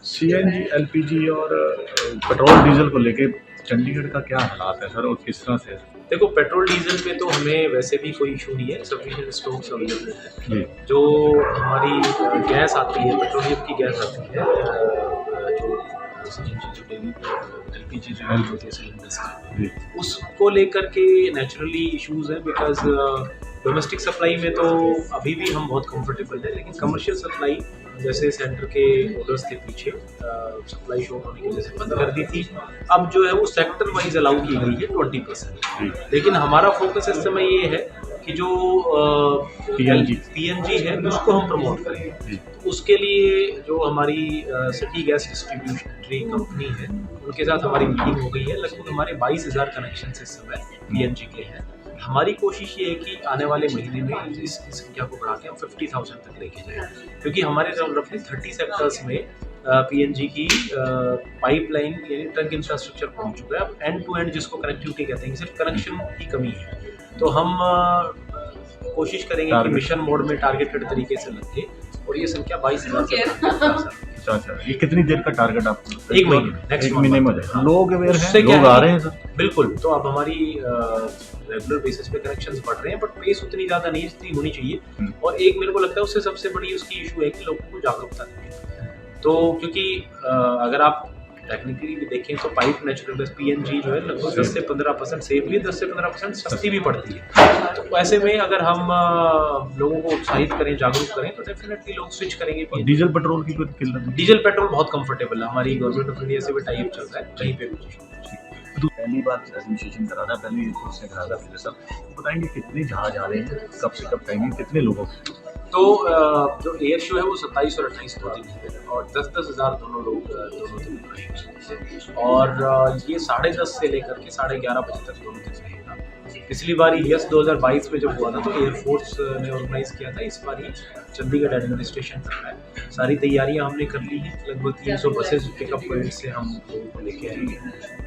CNG, LPG और petrol diesel को लेके चंडीगढ़ का क्या हालात है सर और किस तरह से है? देखो, पेट्रोल डीजल पे तो हमें वैसे भी कोई इशू नहीं है, सफिशिएंट स्टॉक्स अवेलेबल है। जी जो हमारी गैस आती है, पेट्रोलियम की गैस आती है, जो सीएनजी जो डेली एलपीजी जो यूज होती है सिलेंडर्स की, जी उसको लेकर के नेचुरली इश्यूज हैं। बिकॉज डोमेस्टिक सप्लाई में तो अभी भी हम बहुत कंफर्टेबल है, लेकिन कमर्शियल सप्लाई जैसे सेंटर के ऑर्डर्स के पीछे सप्लाई शॉर्ट होने की वजह से बंद कर दी थी। अब जो है वो सेक्टर वाइज अलाउ की गई है 20%। जी लेकिन हमारा फोकस इस समय ये है कि जो पीएनजी है उसको हम प्रमोट करें। जी तो उसके लिए जो हमारी सिटी गैस डिस्ट्रीब्यूटरी कंपनी है उनके साथ हमारी मीटिंग हो गई है। लगभग हमारे 22,000 कनेक्शन इस समय पीएनजी के हैं। हमारी कोशिश ये है कि आने वाले महीने में इसकी संख्या को बढ़ा के हम 50,000 तक लेके जाएं, क्योंकि हमारे रफली 30 सेक्टर्स में पीएनजी की पाइपलाइन यानी ट्रंक इंफ्रास्ट्रक्चर पहुंच चुका है। अब एंड टू एंड जिसको कनेक्टिविटी कहते हैं, सिर्फ कनेक्शन की कमी है। तो हम कोशिश करेंगे कि मिशन मोड में टारगेटेड तरीके से लगे और ये संख्या 22,000 से अच्छा, ये कितनी देर का टारगेट आप? एक महीने, नेक्स्ट एक महीने में हो जाएगा। लोग अवेयर उससे हैं, क्या लोग है आ कि- रहे हैं सर। बिल्कुल। तो अब हमारी रेगुलर बेसिस पे कनेक्शंस बढ़ रहे हैं, बट पेस उतनी ज़्यादा नहीं जितनी होनी चाहिए। और एक मेरे को लगता है उससे सबसे बड़ी उसकी इशू है कि लोगों को जागरूकता नहीं है। तो क्योंकि अगर आप टेक्निकली भी देखें तो पाइप नेचुरल गैस पीएनजी जो है लगभग 10 से 15% सेफ भी है, 10 से 15% सस्ती भी पड़ती है। तो ऐसे में अगर हम लोगों को उत्साहित करें, जागरूक करें, तो डेफिनेटली लोग स्विच करेंगे और PNG। डीजल पेट्रोल की कोई किल्लत नहीं? डीजल पेट्रोल बहुत कंफर्टेबल है, हमारी गवर्नमेंट ऑफ इंडिया से भी टाई अप चल रहा है, कहीं पे भी कुछ तो पहली बार एडमिनिस्ट्रेशन करा था, पहले एयरफोर्स ने करा था, फिर सब बताएंगे कितने जहाज आ रहे हैं, कब से कब टाइमिंग, कितने लोगों की? तो जो एयर शो है वो 27 और 28 को दिन है और 10-10 हज़ार दोनों लोग दोनों दिन रहेंगे। और ये 10:30 से लेकर के 11:30 बजे तक दोनों दिन रहेगा। पिछली बार यस 2022 में जब हुआ था तो एयरफोर्स ने ऑर्गेनाइज किया था। इस बार चंडीगढ़ एडमिनिस्ट्रेशन कर रहा है। सारी तैयारियां हमने कर ली हैं। लगभग 300 बसेज पिकअप पॉइंट से हम लोगों को लेके आएंगे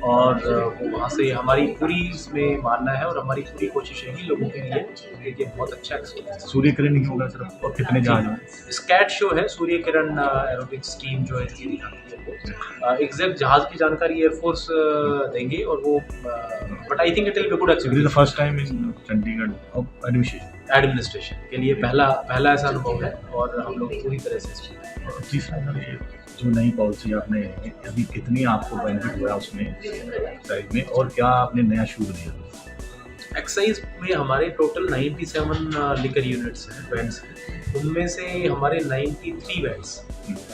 और वो वहाँ से हमारी पूरी इसमें मानना है और हमारी पूरी कोशिश है कि लोगों के लिए देखिए बहुत अच्छा एक्सपीरियंस। सूर्य किरण नहीं होगा सर, और कितने जहाज होंगे? स्कैट शो है, सूर्य किरण एरोबिक्स टीम जो है ये दिखाती है वो। एग्जैक्ट जहाज की जानकारी एयरफोर्स देंगे और वो but I think it will be good experience. First time in Chandigarh administration के लिए पहला ऐसा अनुभव है और हम लोग पूरी तरह से इसमें हैं। और तीसरा सर, ये जो नई पॉलिसी आपने अभी कितनी आपको बेनिफिट हुआ उसमें एक्साइज में, और क्या आपने नया शुरू किया? एक्साइज में हमारे टोटल 97 लिकर यूनिट्स हैं, वैंड्स हैं। उनमें से हमारे 93 वैंड्स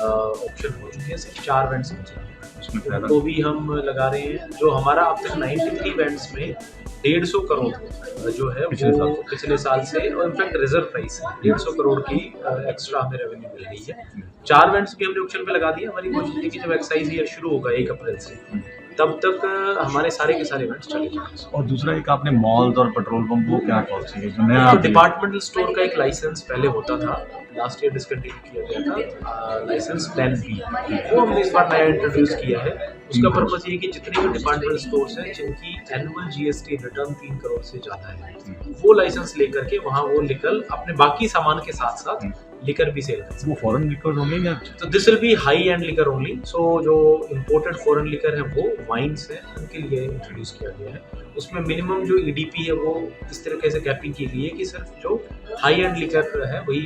ऑप्शन हो चुके हैं, सिर्फ 4 वैंड्स बचे हैं। उसमें फायदा उनको भी हम लगा रहे हैं। जो हमारा अब तक 93 वैंड्स में 150 करोड़ जो है वो पिछले साल से, और इनफैक्ट रिजर्व प्राइस है 150 करोड़ की एक्स्ट्रा हमें रेवेन्यू मिल रही है। 4 वैंड्स भी हमने ऑप्शन पे लगा दिया। हमारी कोशिश है कि जब एक्साइज ईयर शुरू होगा 1 अप्रैल से, तब तक हमारे सारे के सारे इवेंट्स चले जाएंगे। और दूसरा एक आपने मॉल्स और पेट्रोल पंप, वो क्या पॉलिसी है जो नया तो डिपार्टमेंटल स्टोर का एक लाइसेंस पहले होता था, लास्ट ईयर डिसकंटिन्यू किया गया था, लाइसेंस प्लान बी, वो हमने इस बार नया इंट्रोड्यूस किया है। उसका पर्पज ये है कि जितने भी डिपार्टमेंटल स्टोर्स हैं जिनकी एनुअल जीएसटी रिटर्न 3 करोड़ से ज़्यादा है, वो लाइसेंस लेकर के वहाँ वो लिकर अपने बाकी सामान के साथ साथ लिकर भी सेल कर सकते हैं। वो फॉरेन लिकर होंगे या? तो this will be high and liquor only. So जो इम्पोर्टेड फॉरेन लिकर है वो वाइन्स है, उनके लिए इंट्रोड्यूस किया गया है। उसमें मिनिमम जो ईडीपी है वो इस तरीके से कैपिंग की गई है कि सिर्फ जो हाई एंड लिकर है वही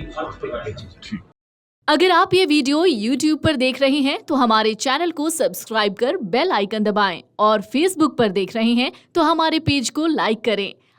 बेचें। अगर आप ये वीडियो YouTube पर देख रहे हैं तो हमारे चैनल को सब्सक्राइब कर बेल आइकन दबाएं और Facebook पर देख रहे हैं तो हमारे पेज को लाइक करें।